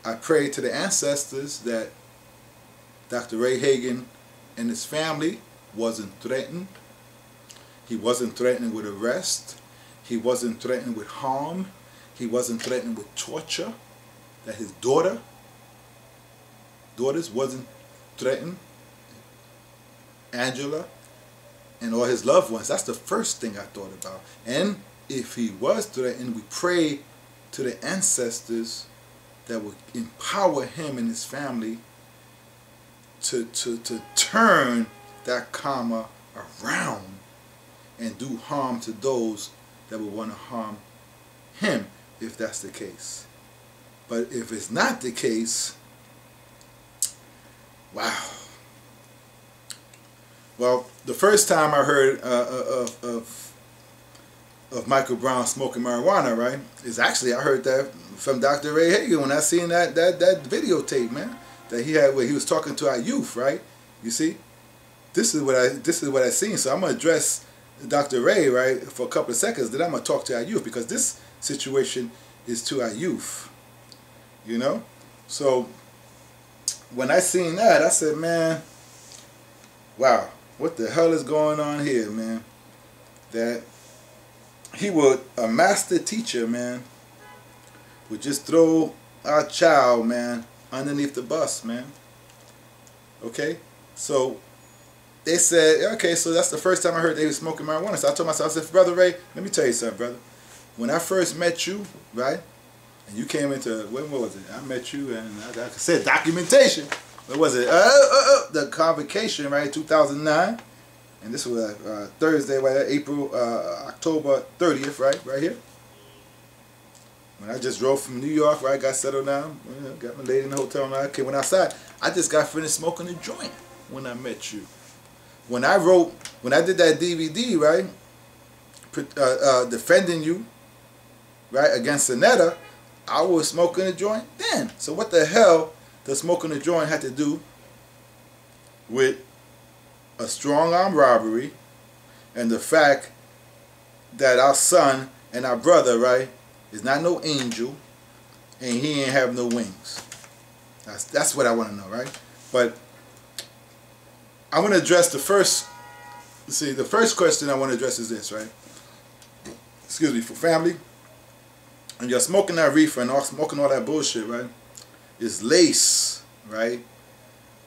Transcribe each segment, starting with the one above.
I pray to the ancestors that Dr. Ray Hagin and his family wasn't threatened. He wasn't threatened with arrest. He wasn't threatened with harm. He wasn't threatened with torture. That his daughters wasn't threatened. Angela and all his loved ones. That's the first thing I thought about. And if he was threatened, we pray to the ancestors that would empower him and his family to turn that karma around and do harm to those that would want to harm him, if that's the case. But if it's not the case, wow. Well, the first time I heard of Michael Brown smoking marijuana, right, is actually I heard that from Dr. Ray Hagin when I seen that videotape, man, that he had where he was talking to our youth, right? You see, this is what I seen. So I'm gonna address Dr. Ray, right, for a couple of seconds. Then I'm gonna talk to our youth because this situation is to our youth, you know. So when I seen that, I said, man, wow, what the hell is going on here, man? That he would, a master teacher, man, would just throw our child, man, underneath the bus, man. Okay? So they said, okay, so that's the first time I heard they were smoking marijuana. So I told myself, I said, Brother Ray, let me tell you something, brother. When I first met you, right, and you came into, what was it? I met you and I said documentation. What was it? The convocation, right, 2009. And this was Thursday, right, October 30th, right here. When I just drove from New York, right, got settled down, you know, got my lady in the hotel, and I came outside. I just got finished smoking a joint when I met you. When I did that DVD, right, defending you, right, against Sonetta, I was smoking a joint then. So what the hell does smoking a joint have to do with a strong arm robbery and the fact that our son and our brother, right, is not no angel and he ain't have no wings? That's what I want to know, right? But I want to address the first, the first question I want to address is this, right? Excuse me, for family, and you're smoking that reefer and smoking all that bullshit, right? It's lace, right?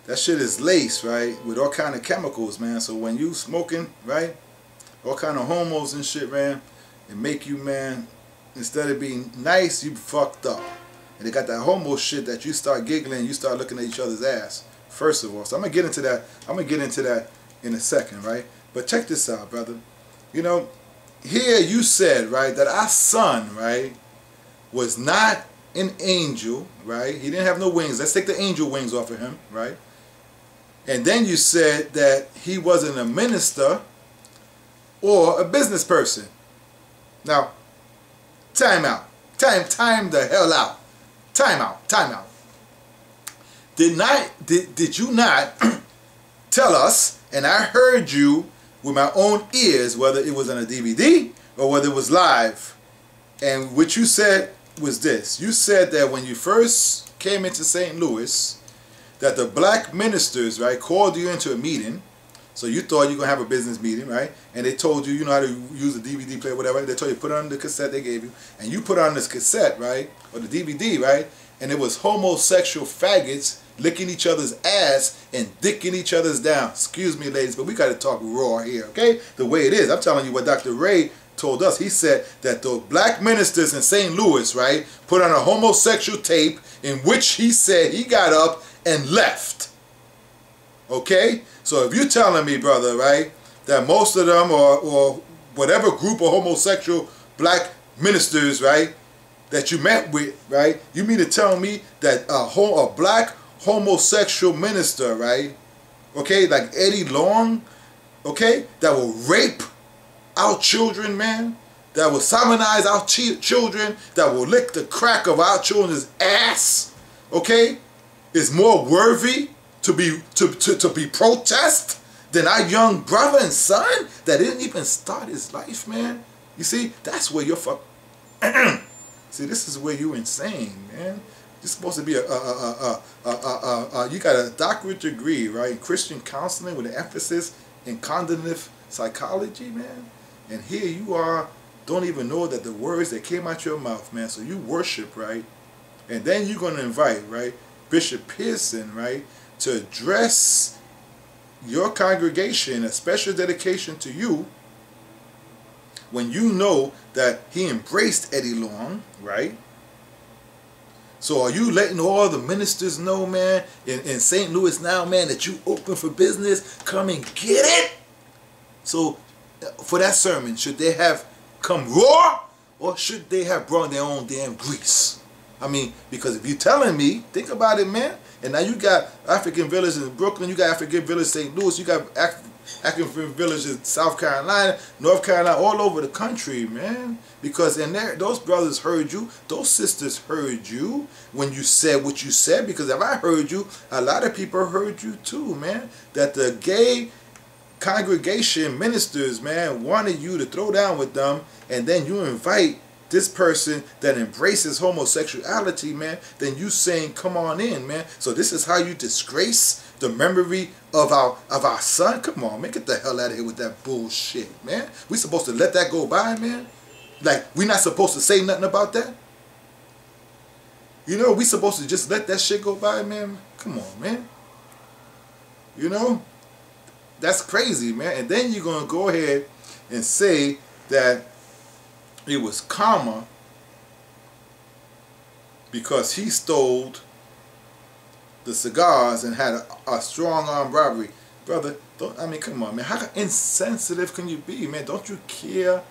That shit is laced, right, with all kind of chemicals, man. So when you smoking, right, all kind of hormones and shit, man, it make you, man, instead of being nice, you fucked up. And they got that homo shit that you start giggling, you start looking at each other's ass, first of all. So I'm gonna get into that. I'm gonna get into that in a second, right? But check this out, brother. You know, here you said, right, that our son, right, was not an angel, right? He didn't have no wings. Let's take the angel wings off of him, right? And then you said that he wasn't a minister or a business person. Now, time out. Time the hell out. Time out. Did you not tell us, and I heard you with my own ears, whether it was on a DVD or whether it was live, and what you said was this. You said that when you first came into St. Louis, that the black ministers, right, called you into a meeting. So you thought you were going to have a business meeting, right? And they told you, you know how to use a DVD player, whatever. They told you put on the cassette they gave you. And you put on this cassette, right, or the DVD, right? And it was homosexual faggots licking each other's ass and dicking each other's down. Excuse me, ladies, but we got to talk raw here, okay? The way it is. I'm telling you what Dr. Ray told us. He said that the black ministers in St. Louis, right, put on a homosexual tape in which he said he got up and left. Okay? So if you're telling me, brother, right, that most of them or whatever group of homosexual black ministers, right, that you met with, right, you mean to tell me that a black homosexual minister, right, okay, like Eddie Long, okay, that will rape our children, man, that will sodominize our children, that will lick the crack of our children's ass, okay, is more worthy to be protest than our young brother and son that didn't even start his life, man? You see, that's where you're See, this is where you're insane, man. You're supposed to be you got a doctorate degree, right, in Christian counseling with an emphasis in cognitive psychology, man. And here you are, don't even know that the words that came out your mouth, man. So you worship, right? And then you're going to invite, right, Bishop Pearson, right, to address your congregation, a special dedication to you, when you know that he embraced Eddie Long, right? So are you letting all the ministers know, man, in St. Louis now, man, that you open for business? Come and get it. So for that sermon, should they have come raw, or should they have brought their own damn grease? I mean, because if you're telling me, think about it, man. And now you got African villages in Brooklyn, you got African villages in St. Louis, you got African villages in South Carolina, North Carolina, all over the country, man. Because in there, those brothers heard you, those sisters heard you when you said what you said. Because if I heard you, a lot of people heard you too, man. That the gay congregation ministers, man, wanted you to throw down with them, and then you invite this person that embraces homosexuality, man, then you saying, come on in, man. So this is how you disgrace the memory of our son? Come on, man, get the hell out of here with that bullshit, man. We supposed to let that go by, man? Like, we not supposed to say nothing about that? You know, we supposed to just let that shit go by, man? Come on, man. You know? That's crazy, man. And then you're going to go ahead and say that it was karma because he stole the cigars and had a strong arm robbery. Brother, come on, man. How insensitive can you be, man? Don't you care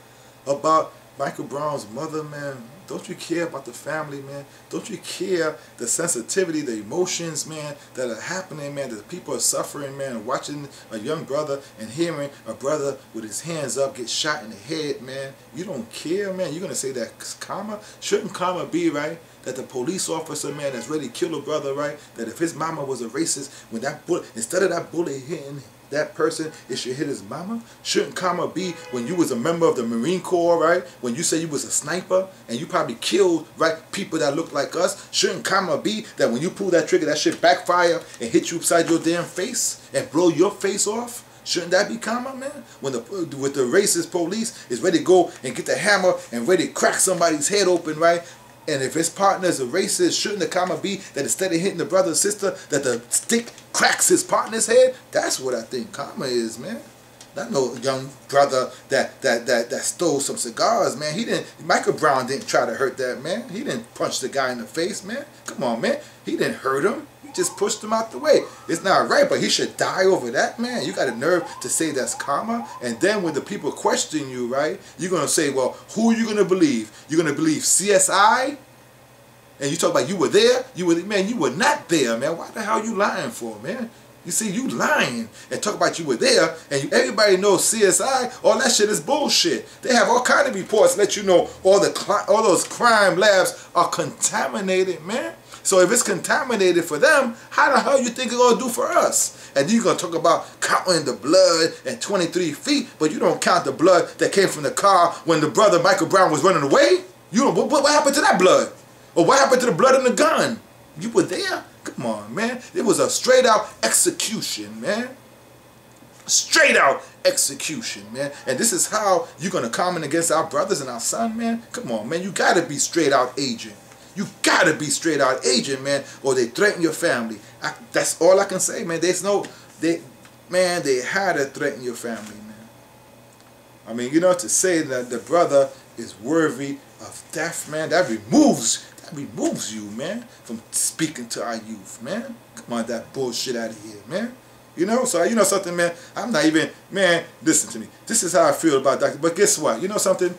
about Michael Brown's mother, man? Don't you care about the family, man? Don't you care the sensitivity, the emotions, man, that are happening, man, that people are suffering, man, watching a young brother and hearing a brother with his hands up get shot in the head, man? You don't care, man? You're going to say that karma? Shouldn't karma be, right, that the police officer, man, that's ready to kill a brother, right, that if his mama was a racist, when that bullet, instead of that bullet hitting that person, it should hit his mama? Shouldn't karma be when you was a member of the Marine Corps, right? When you say you was a sniper and you probably killed, right, people that look like us? Shouldn't karma be that when you pull that trigger, that shit backfire and hit you upside your damn face and blow your face off? Shouldn't that be karma, man? When with the racist police is ready to go and get the hammer and ready to crack somebody's head open, right? And if his partner is a racist, shouldn't the karma be that instead of hitting the brother or sister, that the stick cracks his partner's head? That's what I think karma is, man. Not no young brother that stole some cigars, man. Michael Brown didn't try to hurt that man. He didn't punch the guy in the face, man. Come on, man. He didn't hurt him. He just pushed him out the way. It's not right, but he should die over that, man. You got a nerve to say that's karma? And then when the people question you, right, you're going to say, well, who are you going to believe? You're going to believe CSI? And you talk about you were there? Man, you were not there, man. Why the hell are you lying for, man? You see, you lying and talk about you were there, and everybody knows CSI. All that shit is bullshit. They have all kind of reports let you know all those crime labs are contaminated, man. So if it's contaminated for them, how the hell you think it's gonna do for us? And you're gonna talk about counting the blood at 23 feet, but you don't count the blood that came from the car when the brother Michael Brown was running away. You don't. What happened to that blood? Or what happened to the blood in the gun? You were there? Come on, man. It was a straight out execution, man. Straight out execution, man. And this is how you're going to comment against our brothers and our son, man? Come on, man. You got to be straight out agent. You got to be straight out agent, man, or they threaten your family. That's all I can say, man. They had to threaten your family, man. I mean, you know, to say that the brother is worthy of death, man, that removes you, man, from speaking to our youth, man. Come on, that bullshit out of here, man. You know, so you know something, man, I'm not even, man, listen to me. This is how I feel about Dr. But guess what? You know something?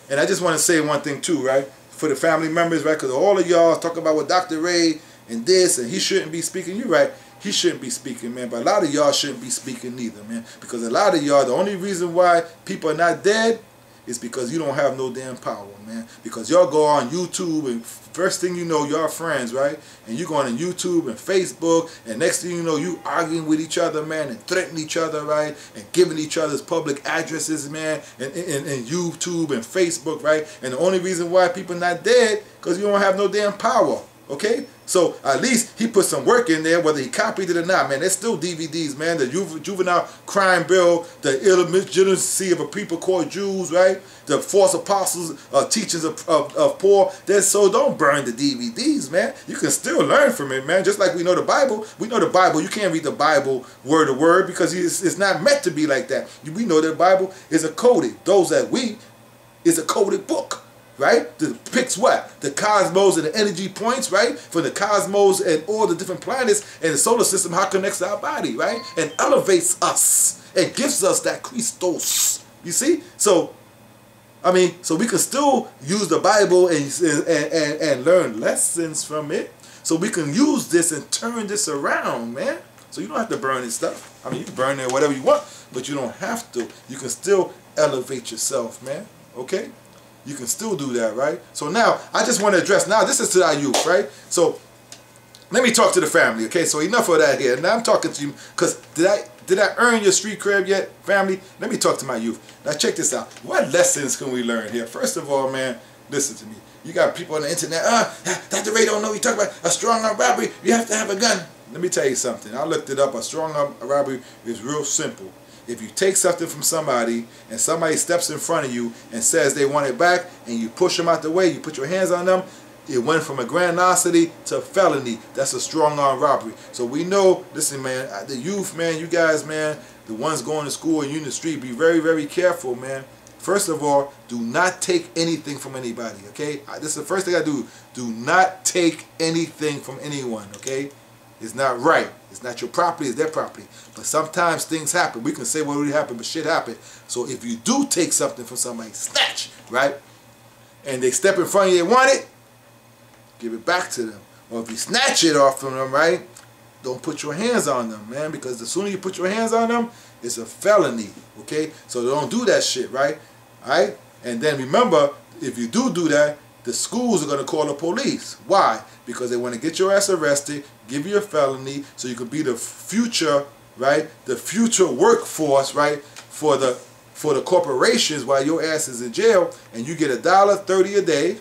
And I just want to say one thing too, right? For the family members, right? Because all of y'all talk about what Dr. Ray and this, and he shouldn't be speaking. You're right. He shouldn't be speaking, man. But a lot of y'all shouldn't be speaking neither, man. Because a lot of y'all, the only reason why people are not dead is because you don't have no damn power, man. Because y'all go on YouTube and first thing you know, y'all friends, right? And you going on YouTube and Facebook, and next thing you know, you arguing with each other, man, and threatening each other, right? And giving each other's public addresses, man, and YouTube and Facebook, right? And the only reason why people not dead, because you don't have no damn power. Okay, so at least he put some work in there, whether he copied it or not, man. There's still DVDs, man. The juvenile crime bill, the illegitimacy of a people called Jews, right? The false apostles, teachings of Paul. So don't burn the DVDs, man. You can still learn from it, man. Just like we know the Bible. We know the Bible. You can't read the Bible word to word because it's not meant to be like that. We know that the Bible is a coded. Those that we is a coded book. Right? Depicts what? The cosmos and the energy points, right? For the cosmos and all the different planets and the solar system, how it connects to our body, right? And elevates us and gives us that Christos. You see? So, I mean, so we can still use the Bible and learn lessons from it. So we can use this and turn this around, man. So you don't have to burn this stuff. I mean, you can burn it whatever you want, but you don't have to. You can still elevate yourself, man. Okay? You can still do that, right? So now, I just want to address, now this is to our youth, right? So, let me talk to the family, okay? So enough of that here. Now I'm talking to you, because did I earn your street cred yet, family? Let me talk to my youth. Now check this out. What lessons can we learn here? First of all, man, listen to me. You got people on the internet, Dr. Ray don't know, you talk about a strong arm robbery, you have to have a gun. Let me tell you something. I looked it up. A strong arm robbery is real simple. If you take something from somebody and somebody steps in front of you and says they want it back and you push them out the way, you put your hands on them, it went from a grandiosity to a felony. That's a strong arm robbery. So we know, listen, man, the youth, man, you guys, man, the ones going to school and you in the street, be very, very careful, man. First of all, do not take anything from anybody, okay? This is the first thing I do. Do not take anything from anyone, okay? It's not right. It's not your property, it's their property. But sometimes things happen. We can say what really happened, but shit happened. So if you do take something from somebody, snatch, right? And they step in front of you, they want it, give it back to them. Or if you snatch it off from them, right? Don't put your hands on them, man, because the sooner you put your hands on them, it's a felony, okay? So don't do that shit, right? All right? And then remember, if you do that, the schools are going to call the police. Why? Because they want to get your ass arrested, give you a felony, so you can be the future, right? The future workforce, right? For the corporations while your ass is in jail, and you get $1.30 a day,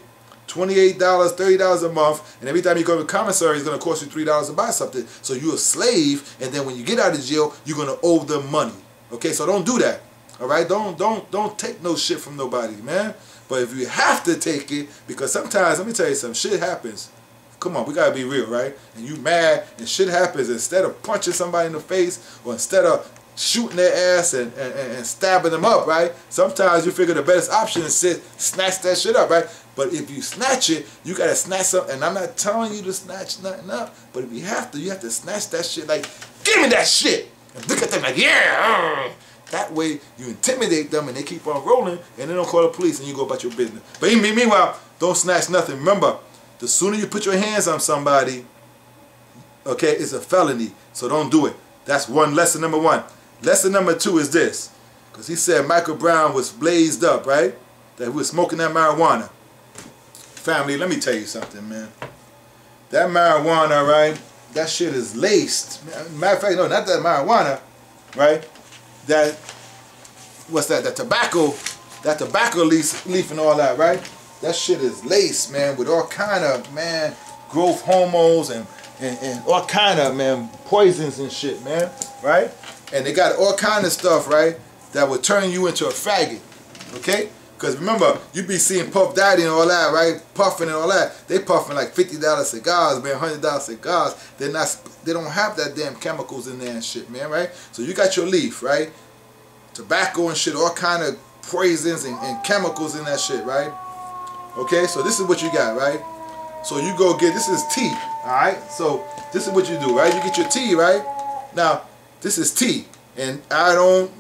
$28, $30 a month, and every time you go to the commissary, it's going to cost you $3 to buy something. So you're a slave, and then when you get out of jail, you're going to owe them money. Okay, so don't do that. All right, don't take no shit from nobody, man. But if you have to take it, because sometimes, let me tell you something, shit happens. Come on, we gotta be real, right? And you mad, and shit happens. Instead of punching somebody in the face, or instead of shooting their ass and stabbing them up, right? Sometimes you figure the best option is snatch that shit up, right? But if you snatch it, you gotta snatch something. And I'm not telling you to snatch nothing up, but if you have to snatch that shit. Like, give me that shit, and look at them like, yeah. That way, you intimidate them, and they keep on rolling, and they don't call the police, and you go about your business. But meanwhile, don't snatch nothing. Remember, the sooner you put your hands on somebody, okay, it's a felony. So don't do it. That's lesson number one. Lesson number two is this. Because he said Michael Brown was blazed up, right? That he was smoking that marijuana. Family, let me tell you something, man. That marijuana, right? That shit is laced. Matter of fact, no, not that marijuana, right? That, what's that? That tobacco leaf and all that, right? That shit is laced, man, with all kind of, man, growth hormones and all kind of, man, poisons and shit, man, right? And they got all kind of stuff, right, that will turn you into a faggot, okay? Because remember, you be seeing Puff Daddy and all that, right? Puffing and all that. They puffing like $50 cigars, man, $100 cigars. They don't have that damn chemicals in there and shit, man, right? So you got your leaf, right? Tobacco and shit, all kind of poisons and chemicals in that shit, right? Okay, so this is what you got, right? So you go get, this is tea, all right? So this is what you do, right? You get your tea, right? Now, this is tea. And I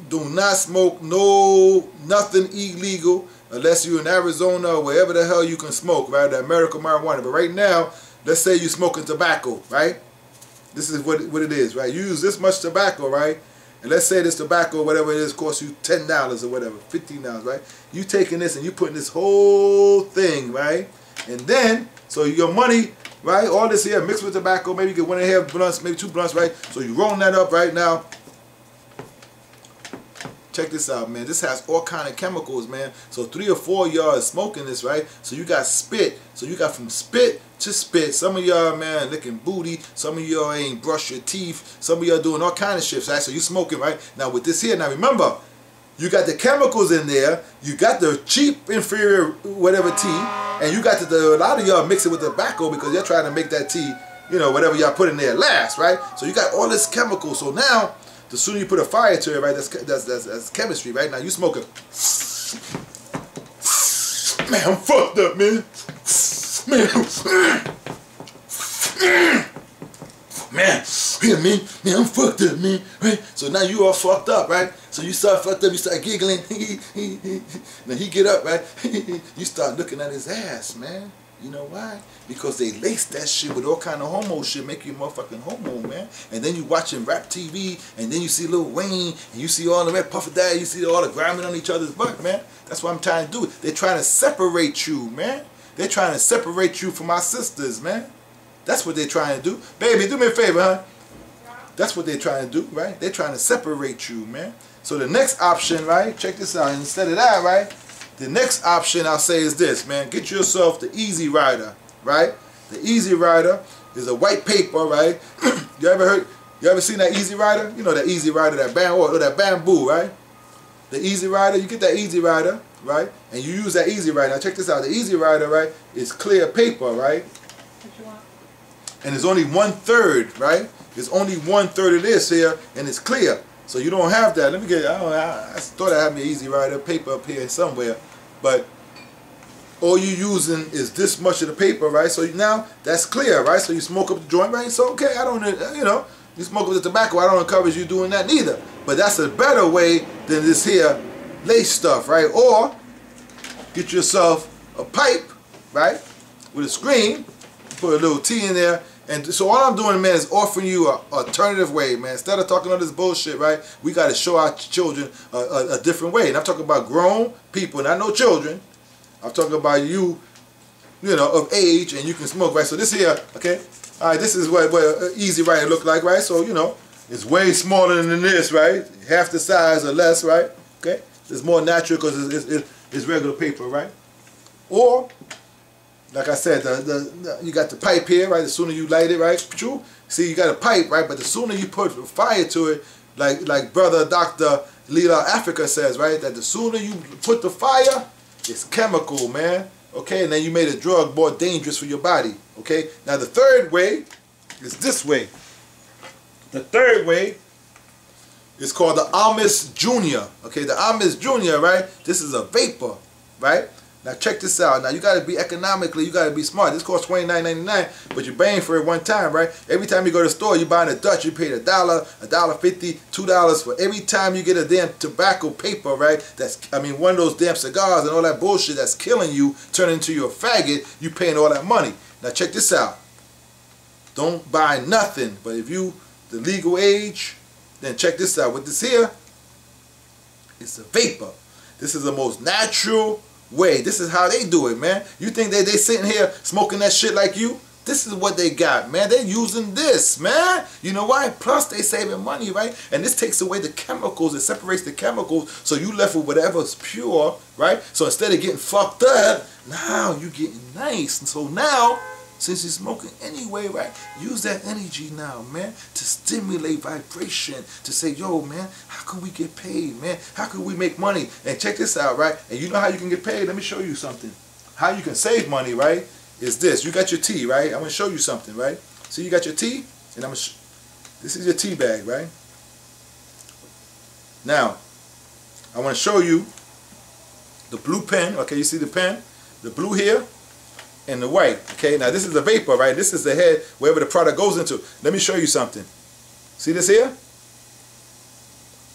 do not smoke nothing illegal unless you're in Arizona or wherever the hell you can smoke, right? The American marijuana. But right now, let's say you're smoking tobacco, right? This is what it is, right? You use this much tobacco, right? And let's say this tobacco, whatever it is, costs you $10 or whatever, $15, right? You taking this and you putting this whole thing, right? And then, so your money, right? All this here mixed with tobacco, maybe you get 1.5 blunts, maybe 2 blunts, right? So you rolling that up right now. check this out, man. This has all kind of chemicals, man. So 3 or 4 of y'all is smoking this, right? So you got spit. So you got from spit to spit. Some of y'all, man, licking booty. Some of y'all ain't brush your teeth. Some of y'all doing all kind of shifts, right? So you smoking, right? Now with this here, now remember, you got the chemicals in there. You got the cheap, inferior, whatever tea. And you got a lot of y'all mix it with tobacco because you're trying to make that tea, you know, whatever y'all put in there last, right? So you got all this chemical. So now, the sooner you put a fire to it, right, that's chemistry, right? Now you smoking. Man, I'm fucked up, man. Man, hear me? Man, I'm fucked up, man. Right? So now you all fucked up, right? So you start fucked up, you start giggling. Now he get up, right? You start looking at his ass, man. You know why? Because they lace that shit with all kind of homo shit, make you a motherfucking homo, man. And then you watching rap TV, and then you see Lil Wayne, and you see all the red Puff Daddy, you see all the grinding on each other's butt, man. That's what I'm trying to do. They're trying to separate you, man. They're trying to separate you from our sisters, man. That's what they're trying to do. Baby, do me a favor, huh? That's what they're trying to do, right? They're trying to separate you, man. So the next option, right? Check this out. Instead of that, right? The next option I'll say is this, man. Get yourself the Easy Rider, right? The Easy Rider is a white paper, right? You ever seen that Easy Rider? You know that Easy Rider, that bamboo, right? The Easy Rider, you get that Easy Rider, right? And you use that Easy Rider. Now check this out. The Easy Rider, right, is clear paper, right? What you want? And it's only 1/3, right? It's only 1/3 of this here, and it's clear. So you don't have that. Let me get, I thought I had my Easy Rider paper up here somewhere. But all you using is this much of the paper, right? So now that's clear, right? So you smoke up the joint, right? So okay, I don't, you know, you smoke up the tobacco. I don't encourage you doing that neither. But that's a better way than this here lace stuff, right? Or get yourself a pipe, right, with a screen, put a little tea in there. And so all I'm doing, man, is offering you an alternative way, man. Instead of talking all this bullshit, right, we got to show our children a different way. And I'm talking about grown people, not no children. I'm talking about you, you know, of age, and you can smoke, right? So this here, okay, all right, this is what an Easy Rider look like, right? So, you know, it's way smaller than this, right? Half the size or less, right? Okay, it's more natural because it's regular paper, right? Or, like I said, you got the pipe here, right? The sooner you light it, right? See, you got a pipe, right? But the sooner you put fire to it, like brother Dr. Lila Africa says, right? That the sooner you put the fire, it's chemical, man. Okay, and then you made a drug more dangerous for your body. Okay, now the third way is this way. The third way is called the Amos Junior. Okay, the Amos Junior, right? This is a vapor, right? Now check this out. Now you gotta be economically, you gotta be smart. This costs $29.99, but you're paying for it one time, right? Every time you go to the store, you're buying a Dutch, you pay $1, $1.50, $2 for every time you get a damn tobacco paper, right? That's, I mean, one of those damn cigars and all that bullshit that's killing you, turning into you a faggot, you paying all that money. Now check this out. Don't buy nothing, but if you the legal age, then check this out. With this here, it's a vapor. This is the most natural way. This is how they do it, man. You think they sitting here smoking that shit like you? This is what they got, man. They're using this, man. You know why? Plus, they saving money, right? And this takes away the chemicals. It separates the chemicals, so you left with whatever's pure, right? So instead of getting fucked up, now you getting nice. And so now, since you're smoking anyway, right, use that energy now, man, to stimulate vibration, to say, yo, man, how can we get paid, man? How can we make money? And check this out, right? And you know how you can get paid? Let me show you something. How you can save money, right, is this. You got your tea, right? I'm going to show you something, right? So you got your tea, and this is your tea bag, right? Now, I want to show you the blue pen. Okay, you see the pen? The blue here. And the white. Okay, now this is the vapor, right? This is the head, wherever the product goes into. Let me show you something. See this here?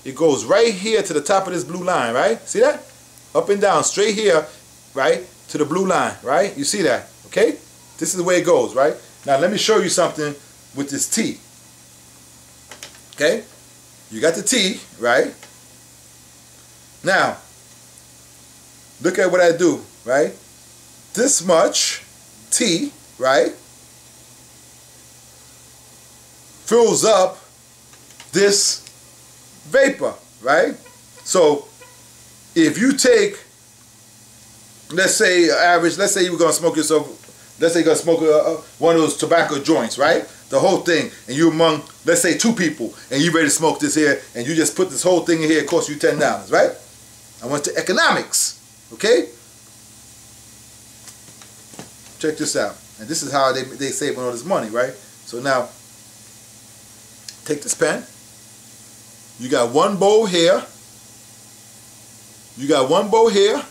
It goes right here to the top of this blue line, right? See that? Up and down, straight here, right? To the blue line, right? You see that? Okay? This is the way it goes, right? Now let me show you something with this tea. Okay? You got the tea, right? Now, look at what I do, right? This much tea, right, fills up this vapor, right? So if you take, let's say average, let's say you were gonna smoke yourself, let's say you're gonna smoke one of those tobacco joints, right? The whole thing, and you among, let's say 2 people, and you ready to smoke this here, and you just put this whole thing in here, it costs you $10, right? I went to economics, okay? Check this out, and this is how they save all this money, right? So now, take this pen. You got 1 bowl here. You got 1 bowl here.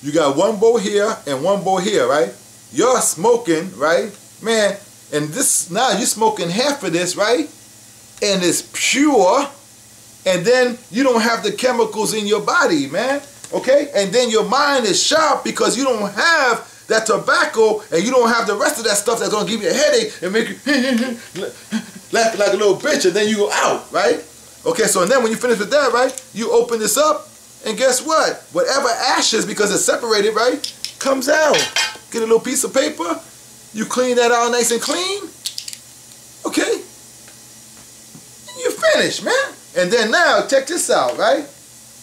You got 1 bowl here and 1 bowl here, right? You're smoking, right? Man, and this, now you're smoking half of this, right? And it's pure. And then you don't have the chemicals in your body, man. Okay? And then your mind is sharp because you don't have that tobacco and you don't have the rest of that stuff that's going to give you a headache and make you laugh like a little bitch, and then you go out, right? Okay, so and then when you finish with that, right, you open this up, and guess what? Whatever ashes, because it's separated, right, comes out. Get a little piece of paper, you clean that out nice and clean, okay? You're finished, man. And then now, check this out, right?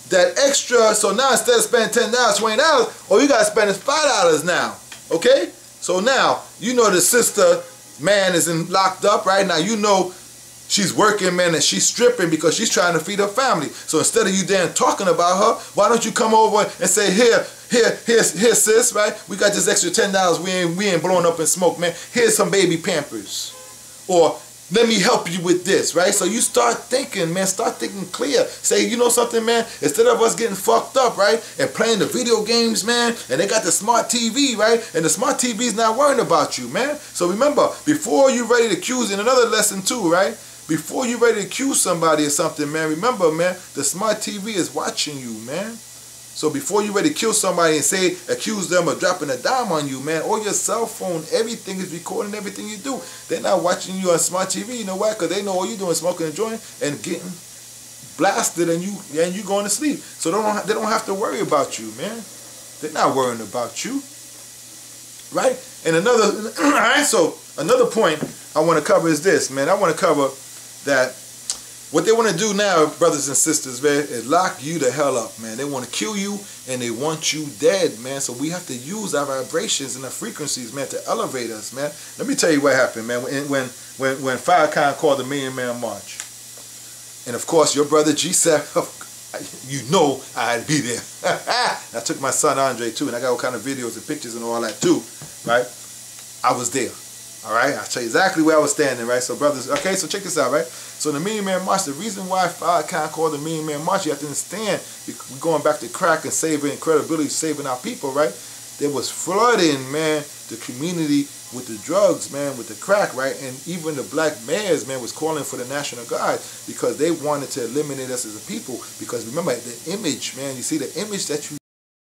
That extra, so now instead of spending $10, $20, all you got to spend is $5 now, okay? So now, you know the sister, man, is locked up, right? Now you know she's working, man, and she's stripping because she's trying to feed her family. So instead of you then talking about her, why don't you come over and say, here, sis, right? We got this extra $10. We ain't blowing up in smoke, man. Here's some baby Pampers. Or let me help you with this, right? So you start thinking, man, start thinking clear. Say, you know something, man? Instead of us getting fucked up, right, and playing the video games, man, and they got the smart TV, right, and the smart TV's not worrying about you, man. So remember, before you ready to accuse, in another lesson too, right, before you ready to accuse somebody of something, man, remember, man, the smart TV is watching you, man. So before you ready to kill somebody and say, accuse them of dropping a dime on you, man, or your cell phone, everything is recording everything you do. They're not watching you on smart TV, you know why? Because they know all you're doing is smoking and joint and getting blasted, and you going to sleep. So they don't have to worry about you, man. They're not worrying about you, right? And another, all right, so another point I want to cover is this, man. I want to cover that what they want to do now, brothers and sisters, man, is lock you the hell up, man. They want to kill you and they want you dead, man. So we have to use our vibrations and our frequencies, man, to elevate us, man. Let me tell you what happened, man. When Hagins called the Million Man March, and of course your brother G said, you know I had to be there. I took my son Andre too, and I got all kind of videos and pictures and all that too, right? I was there. All right, I'll tell you exactly where I was standing, right? So, brothers, okay, so check this out, right? So, the Million Man March, the reason why Hagins called the Million Man March, you have to understand, we're going back to crack and saving credibility, saving our people, right? There was flooding, man, the community with the drugs, man, with the crack, right? And even the black mayors, man, was calling for the National Guard because they wanted to eliminate us as a people. Because remember, the image, man, you see the image that you